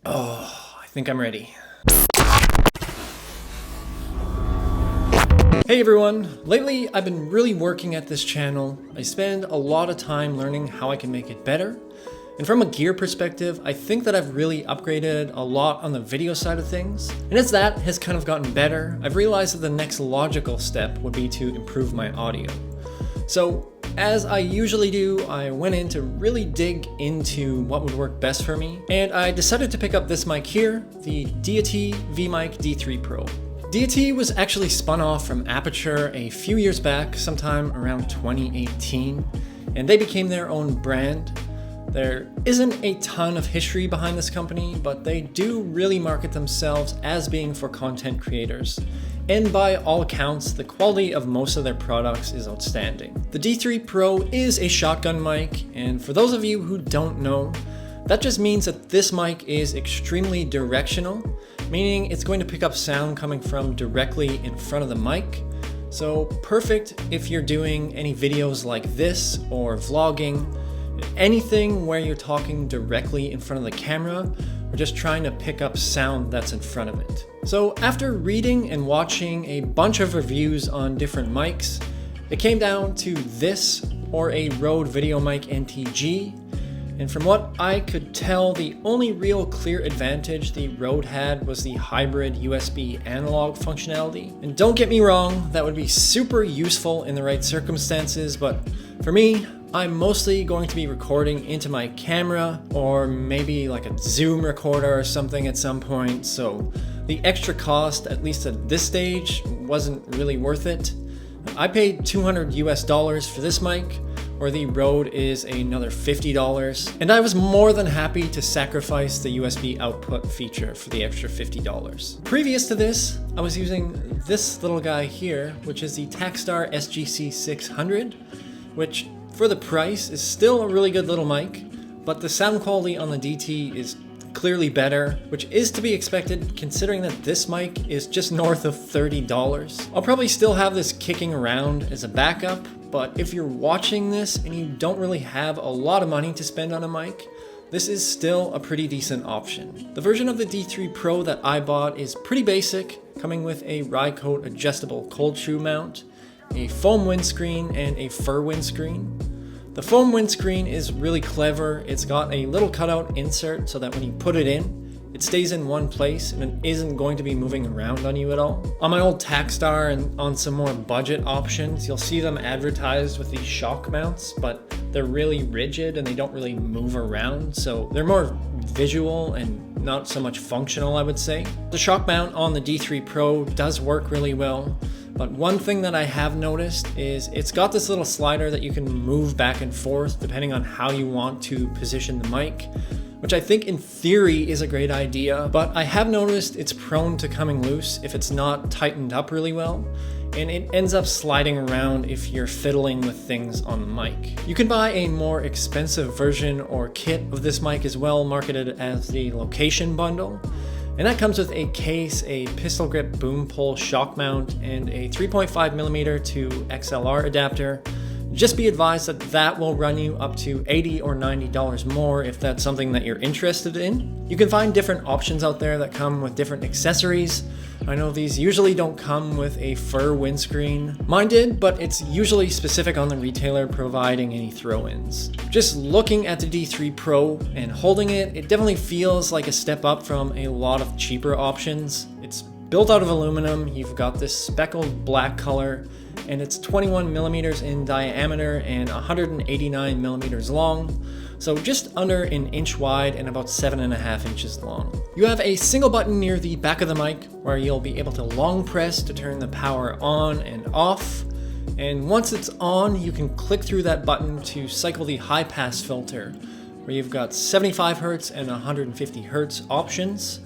Oh, I think I'm ready. Hey everyone! Lately I've been really working at this channel. I spend a lot of time learning how I can make it better. And from a gear perspective, I think that I've really upgraded a lot on the video side of things. And as that has kind of gotten better, I've realized that the next logical step would be to improve my audio. So, as I usually do, I went in to really dig into what would work best for me, and I decided to pick up this mic here, the Deity V-Mic D3 Pro. Deity was actually spun off from Aperture a few years back, sometime around 2018, and they became their own brand. There isn't a ton of history behind this company, but they do really market themselves as being for content creators. And by all accounts, the quality of most of their products is outstanding. The D3 Pro is a shotgun mic, and for those of you who don't know, that just means that this mic is extremely directional, meaning it's going to pick up sound coming from directly in front of the mic. So perfect if you're doing any videos like this or vlogging, anything where you're talking directly in front of the camera or just trying to pick up sound that's in front of it. So after reading and watching a bunch of reviews on different mics, it came down to this or a Rode VideoMic NTG. And from what I could tell, the only real clear advantage the Rode had was the hybrid USB analog functionality. And don't get me wrong, that would be super useful in the right circumstances, but for me, I'm mostly going to be recording into my camera or maybe like a Zoom recorder or something at some point, so the extra cost, at least at this stage, wasn't really worth it. I paid $200 for this mic, or the Rode is another $50, and I was more than happy to sacrifice the USB output feature for the extra $50. Previous to this, I was using this little guy here, which is the TAKSTAR SGC 600, which for the price is still a really good little mic, but the sound quality on the DT is clearly better, which is to be expected considering that this mic is just north of $30. I'll probably still have this kicking around as a backup, but if you're watching this and you don't really have a lot of money to spend on a mic, this is still a pretty decent option. The version of the D3 Pro that I bought is pretty basic, coming with a Rycote adjustable cold shoe mount, a foam windscreen, and a fur windscreen. The foam windscreen is really clever. It's got a little cutout insert so that when you put it in, it stays in one place and it isn't going to be moving around on you at all. On my old TAKSTAR and on some more budget options, you'll see them advertised with these shock mounts, but they're really rigid and they don't really move around, so they're more visual and not so much functional, I would say. The shock mount on the D3 Pro does work really well, but one thing that I have noticed is it's got this little slider that you can move back and forth depending on how you want to position the mic, which I think in theory is a great idea, but I have noticed it's prone to coming loose if it's not tightened up really well, and it ends up sliding around if you're fiddling with things on the mic. You can buy a more expensive version or kit of this mic as well, marketed as the Location Bundle. And that comes with a case, a pistol grip boom pole shock mount, and a 3.5mm to XLR adapter. Just be advised that that will run you up to $80 or $90 more if that's something that you're interested in. You can find different options out there that come with different accessories. I know these usually don't come with a fur windscreen. Mine did, but it's usually specific on the retailer providing any throw-ins. Just looking at the D3 Pro and holding it, it definitely feels like a step up from a lot of cheaper options. It's built out of aluminum, you've got this speckled black color, and it's 21mm in diameter and 189mm long, so just under an inch wide and about 7.5 inches long. You have a single button near the back of the mic where you'll be able to long press to turn the power on and off, and once it's on, you can click through that button to cycle the high pass filter, where you've got 75Hz and 150Hz options.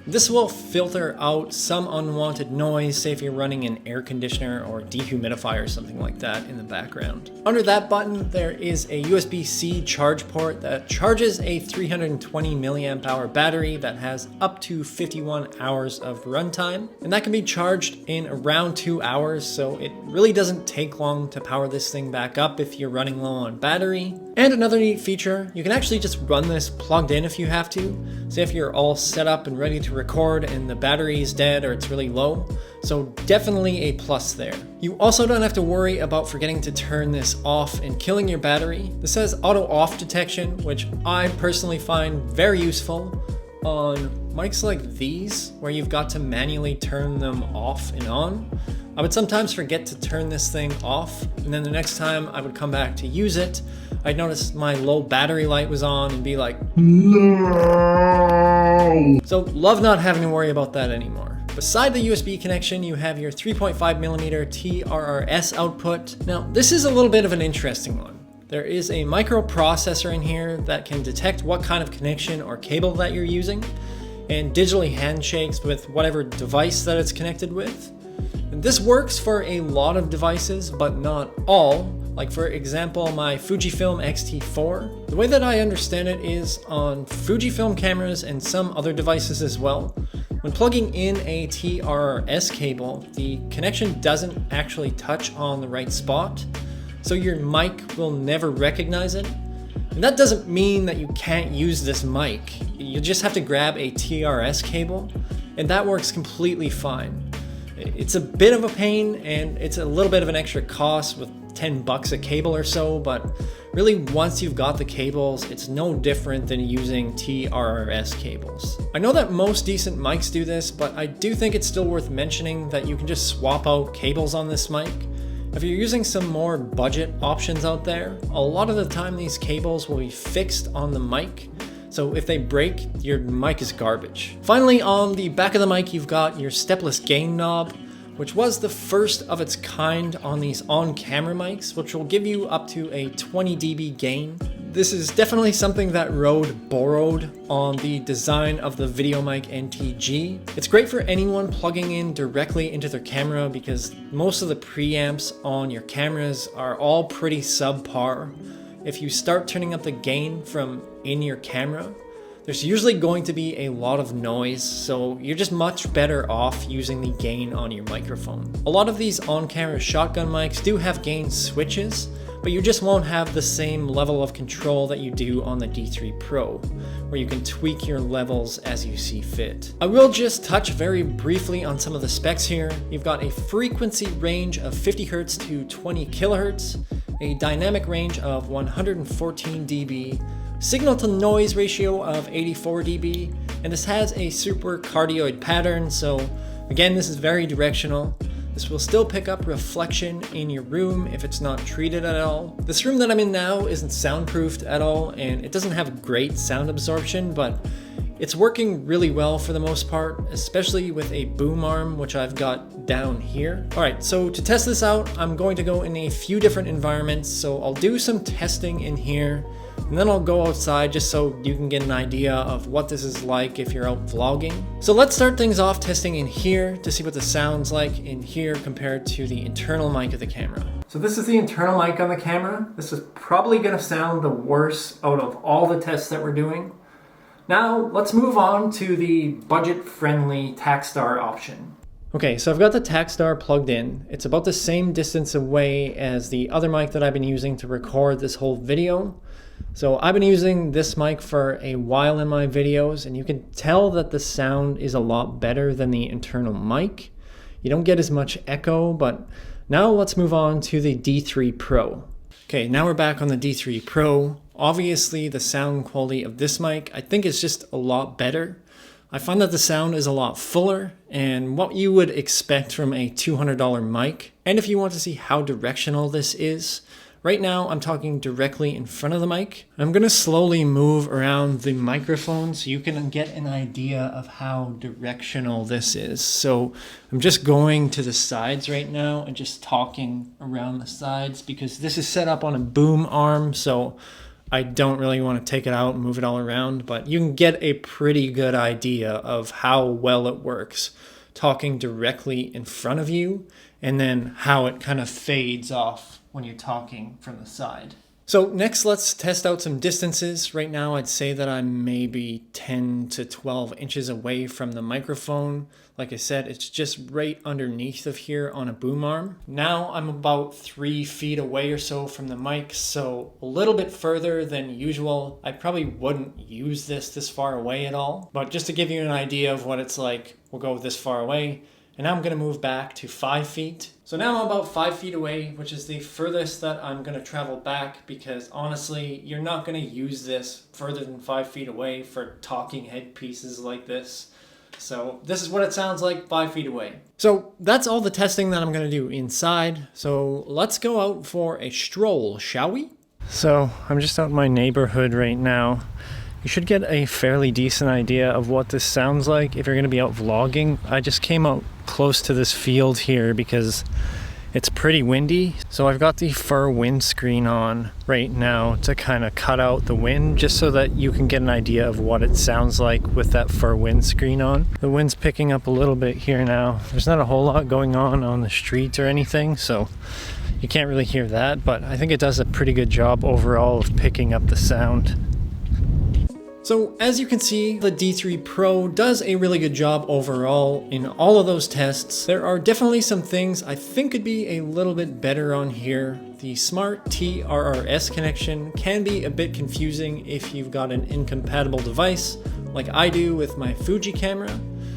This will filter out some unwanted noise, say if you're running an air conditioner or dehumidifier or something like that in the background. Under that button, there is a USB-C charge port that charges a 320 milliamp hour battery that has up to 51 hours of runtime, and that can be charged in around 2 hours, so it really doesn't take long to power this thing back up if you're running low on battery. And another neat feature, you can actually just run this plugged in if you have to. Say if you're all set up and ready to record and the battery is dead or it's really low. So definitely a plus there. You also don't have to worry about forgetting to turn this off and killing your battery. This has auto off detection, which I personally find very useful on mics like these, where you've got to manually turn them off and on. I would sometimes forget to turn this thing off, and then the next time I would come back to use it, I'd notice my low battery light was on and be like, no! So love not having to worry about that anymore. Beside the USB connection, you have your 3.5mm TRRS output. Now, this is a little bit of an interesting one. There is a microprocessor in here that can detect what kind of connection or cable that you're using and digitally handshakes with whatever device that it's connected with. And this works for a lot of devices, but not all. Like for example, my Fujifilm X-T4. The way that I understand it is on Fujifilm cameras and some other devices as well, when plugging in a TRRS cable, the connection doesn't actually touch on the right spot, so your mic will never recognize it. And that doesn't mean that you can't use this mic. You just have to grab a TRS cable, and that works completely fine. It's a bit of a pain, and it's a little bit of an extra cost with $10 a cable or so, but really once you've got the cables, it's no different than using TRRS cables. I know that most decent mics do this, but I do think it's still worth mentioning that you can just swap out cables on this mic. If you're using some more budget options out there, a lot of the time these cables will be fixed on the mic, so if they break, your mic is garbage. Finally, on the back of the mic, you've got your stepless gain knob, which was the first of its kind on these on-camera mics, which will give you up to a 20 dB gain. This is definitely something that Rode borrowed on the design of the VideoMic NTG. It's great for anyone plugging in directly into their camera because most of the preamps on your cameras are all pretty subpar. If you start turning up the gain from in your camera, there's usually going to be a lot of noise, so you're just much better off using the gain on your microphone. A lot of these on-camera shotgun mics do have gain switches, but you just won't have the same level of control that you do on the D3 Pro, where you can tweak your levels as you see fit. I will just touch very briefly on some of the specs here. You've got a frequency range of 50 Hz to 20 kHz, a dynamic range of 114 dB, signal to noise ratio of 84 dB, and this has a super cardioid pattern, so again, this is very directional. This will still pick up reflection in your room if it's not treated at all. This room that I'm in now isn't soundproofed at all, and it doesn't have great sound absorption, but it's working really well for the most part, especially with a boom arm, which I've got down here. All right, so to test this out, I'm going to go in a few different environments. So I'll do some testing in here, and then I'll go outside just so you can get an idea of what this is like if you're out vlogging. So let's start things off testing in here to see what the sound's like in here compared to the internal mic of the camera. So this is the internal mic on the camera. This is probably gonna sound the worst out of all the tests that we're doing. Now let's move on to the budget-friendly TAKSTAR option. Okay, so I've got the TAKSTAR plugged in. It's about the same distance away as the other mic that I've been using to record this whole video. So I've been using this mic for a while in my videos, and you can tell that the sound is a lot better than the internal mic. You don't get as much echo, but now let's move on to the D3 Pro. Okay, now we're back on the D3 Pro. Obviously, the sound quality of this mic, I think, is just a lot better. I find that the sound is a lot fuller and what you would expect from a $200 mic. And if you want to see how directional this is, right now I'm talking directly in front of the mic. I'm going to slowly move around the microphone so you can get an idea of how directional this is. So I'm just going to the sides right now and just talking around the sides because this is set up on a boom arm, so I don't really want to take it out and move it all around, but you can get a pretty good idea of how well it works talking directly in front of you and then how it kind of fades off when you're talking from the side. So next, let's test out some distances. Right now, I'd say that I'm maybe 10 to 12 inches away from the microphone. Like I said, it's just right underneath of here on a boom arm. Now I'm about 3 feet away or so from the mic, so a little bit further than usual. I probably wouldn't use this far away at all, but just to give you an idea of what it's like, we'll go this far away. And now I'm going to move back to 5 feet. So now I'm about 5 feet away, which is the furthest that I'm going to travel back, because honestly, you're not going to use this further than 5 feet away for talking head pieces like this. So this is what it sounds like 5 feet away. So that's all the testing that I'm going to do inside. So let's go out for a stroll, shall we? So I'm just out in my neighborhood right now. You should get a fairly decent idea of what this sounds like if you're going to be out vlogging. I just came out close to this field here because it's pretty windy. So I've got the fur windscreen on right now to kind of cut out the wind, just so that you can get an idea of what it sounds like with that fur windscreen on. The wind's picking up a little bit here now. There's not a whole lot going on the street or anything, so you can't really hear that, but I think it does a pretty good job overall of picking up the sound. So as you can see, the D3 Pro does a really good job overall in all of those tests. There are definitely some things I think could be a little bit better on here. The smart TRRS connection can be a bit confusing if you've got an incompatible device, like I do with my Fuji camera,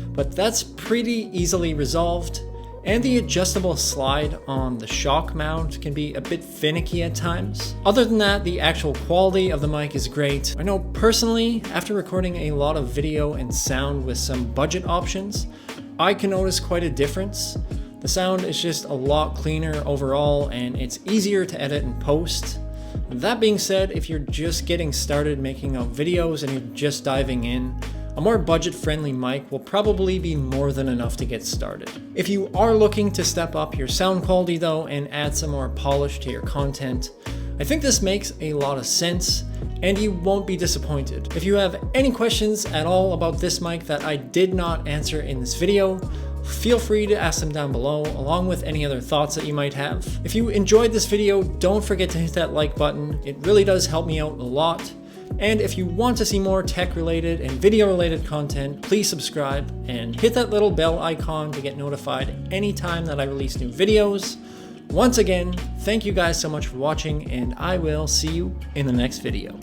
but that's pretty easily resolved. And the adjustable slide on the shock mount can be a bit finicky at times. Other than that, the actual quality of the mic is great. I know personally, after recording a lot of video and sound with some budget options, I can notice quite a difference. The sound is just a lot cleaner overall, and it's easier to edit and post. That being said, if you're just getting started making out videos and you're just diving in, a more budget-friendly mic will probably be more than enough to get started. If you are looking to step up your sound quality though and add some more polish to your content, I think this makes a lot of sense and you won't be disappointed. If you have any questions at all about this mic that I did not answer in this video, feel free to ask them down below, along with any other thoughts that you might have. If you enjoyed this video, don't forget to hit that like button. It really does help me out a lot. And if you want to see more tech-related and video-related content, please subscribe and hit that little bell icon to get notified anytime that I release new videos. Once again, thank you guys so much for watching, and I will see you in the next video.